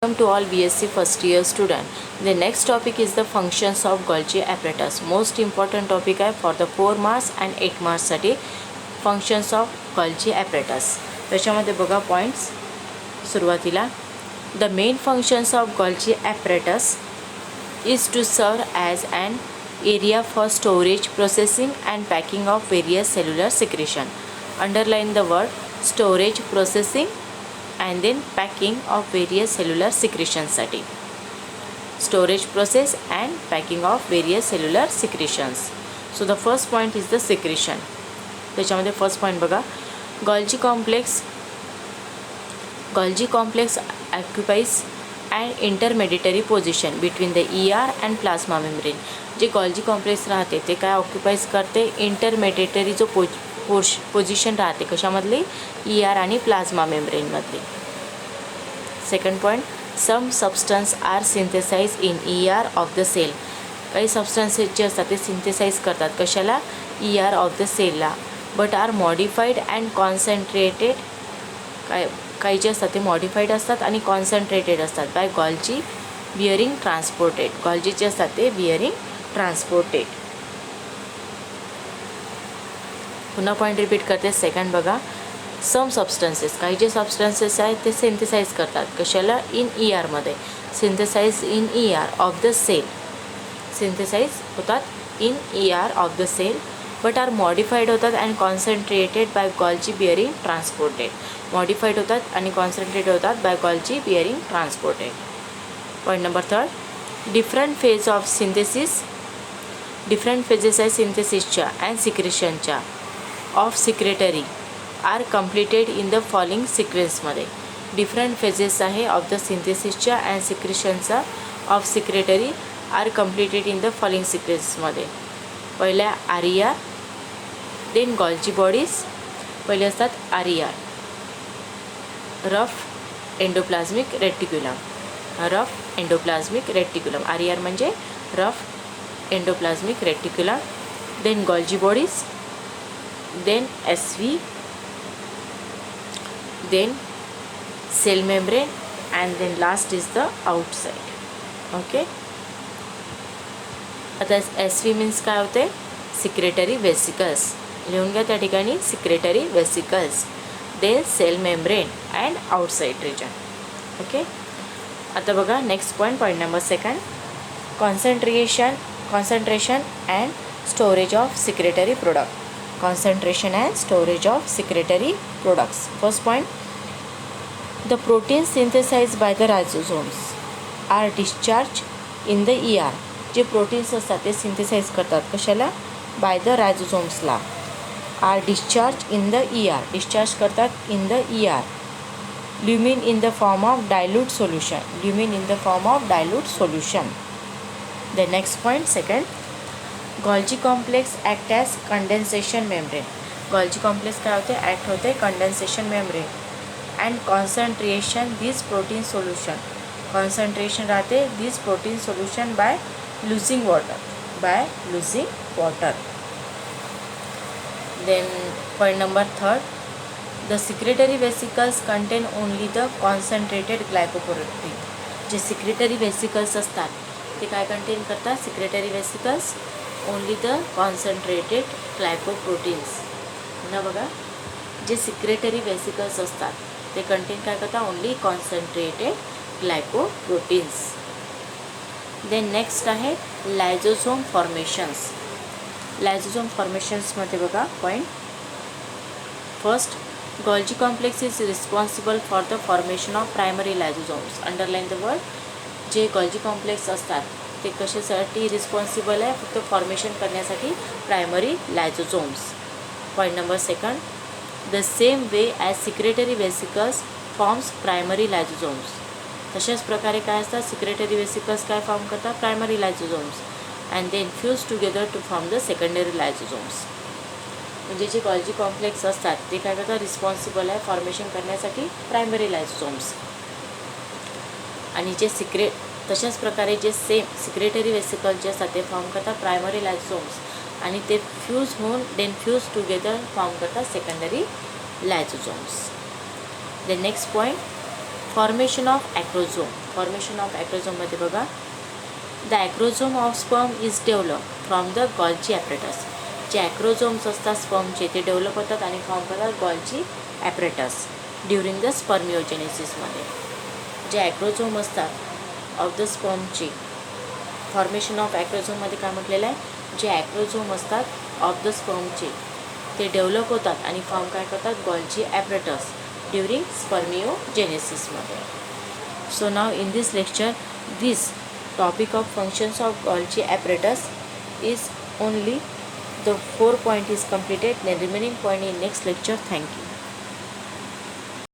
Welcome to all BSc first year student. The next topic is the functions of Golgi apparatus. Most important topic आहे for the 4 marks and 8 marks साठी functions of Golgi apparatus. त्याच्यामध्ये बघा points सुरुवातीला The main functions of Golgi apparatus is to serve as an area for storage, processing and packing of various cellular secretion. Underline the word storage, processing and then packing of various cellular secretions साठी storage process and packing of various cellular secretions. So the first point is the secretion. त्याच्यामध्ये first point बघा Golgi complex occupies an intermediary position between the ER and plasma membrane. जे Golgi complex राहते ते काय occupies करते इंटरमेडिटरी जो position राहते कशामधली ER आणि प्लाझ्मा मेम्ब्रेनमधली. Second point some substance are synthesize in ER of the cell. काही सबस्टन्सेस जे असतात ते सिंथेसाइज करतात कशाला ER ऑफ द सेलला but are modified and concentrated. काही जे असतात ते मॉडिफाईड असतात आणि कॉन्सन्ट्रेटेड असतात by Golgi bearing transported. Golgi जे असतात ते बिअरिंग ट्रान्सपोर्टेड. पुन्हा पॉईंट रिपीट करते. सेकंड बघा सम सबस्टन्सेस काही जे सबस्टन्सेस आहेत ते सिंथेसाइज करतात कशाला इन ERमध्ये. Synthesize in ER of the cell. Synthesize होतात in ER of the cell but are modified होतात and concentrated by Golgi bearing transported. Modified होतात आणि कॉन्सन्ट्रेटेड होतात by Golgi bearing transported. Point number third different phase of synthesis. Different phases आहे सिंथेसिसच्या and सिक्रेशनच्या of secretory are completed in the following सिक्वेन्समध्ये. Different phases आहे of the सिंथेसिसच्या and सिक्रेशनचा of secretory are completed in the following सिक्वेन्समध्ये. पहिल्या RER then Golgi bodies. पहिले असतात RER rough endoplasmic reticulum. Rough endoplasmic reticulum RER म्हणजे rough endoplasmic reticulum. Then Golgi bodies then SV then cell membrane and then last is the outside. Okay. आता SV means काय होते secretory vesicles. लिहून घ्या त्या ठिकाणी secretory vesicles then cell membrane and outside region. Okay. आता बघा next point number second concentration and storage of secretory product. Concentration and storage of secretory products. First point, the proteins synthesized by the ribosomes are discharged in the ER. जे proteins असतात ते synthesize करतात कशाला by the रायझोसोम्सला. Are discharge in the ER. Discharge करतात in the ER. Lumen in the form of dilute solution. Lumen in the form of dilute solution. The next point second Golgi complex act as condensation membrane. Golgi complex काय होते act होते condensation membrane and concentration this protein solution. Concentration राहते this protein solution by losing water. Then point number third the secretory vesicles contain only the concentrated glycoprotein. जे secretory vesicles असतात ते काय contain करतात secretory vesicles only the concentrated glycoproteins. पुन्हा बघा जे secretory vesicles असतात ते कंटेन काय करतात only concentrated glycoproteins. Then next आहे लायझोसोम फॉर्मेशन्स. लायझोसोम फॉर्मेशन्समध्ये बघा point first Golgi complex is responsible for the formation of primary lysosomes. Underline the word. जे Golgi complex असतात ते कशासाठी रिस्पॉन्सिबल आहे फक्त फॉर्मेशन करण्यासाठी primary lysosomes. Point number second the same way as secretory vesicles forms primary lysosomes. तशाच प्रकारे काय असतात सिक्रेटरी वेसिकल्स काय फॉर्म करतात primary lysosomes and then fuse together to form the secondary lysosomes. म्हणजे जे Golgi कॉम्प्लेक्स असतात ते काय करतात रिस्पॉन्सिबल आहे फॉर्मेशन करण्यासाठी प्रायमरी लायझोसोम्स. आणि जे तशाच प्रकारे जे सेम सिक्रेटरी वेसिकल जे असतात ते फॉर्म करतात प्रायमरी लायझोसोम्स आणि ते फ्यूज होऊन देन फ्यूज टुगेदर फॉर्म करतात secondary lysosomes. The next point, formation of acrosome. Formation of ॲक्रोझोममध्ये बघा, the acrosome of sperm is develop from the Golgi apparatus. जे ॲक्रोझोम्स असतात स्पर्मचे ते डेव्हलप होतात आणि फॉर्म करतात गॉल्जी ॲपरेटस ड्युरिंग द स्पर्मिओजेनेसिसमध्ये. जे ॲक्रोझोम असतात ऑफ द स्पर्मचे, फॉर्मेशन ऑफ ॲक्रोझोममध्ये काय म्हटलेलं आहे, जे ॲक्रोझोम असतात ऑफ द स्पर्मचे ते डेव्हलप होतात आणि फॉर्म काय करतात गॉल्जी ॲपरेटस ड्युरिंग स्पर्मिओजेनेसिसमध्ये. So now in this lecture this topic of functions of Golgi apparatus is only the 4 point is completed. The remaining point in next lecture. Thank you.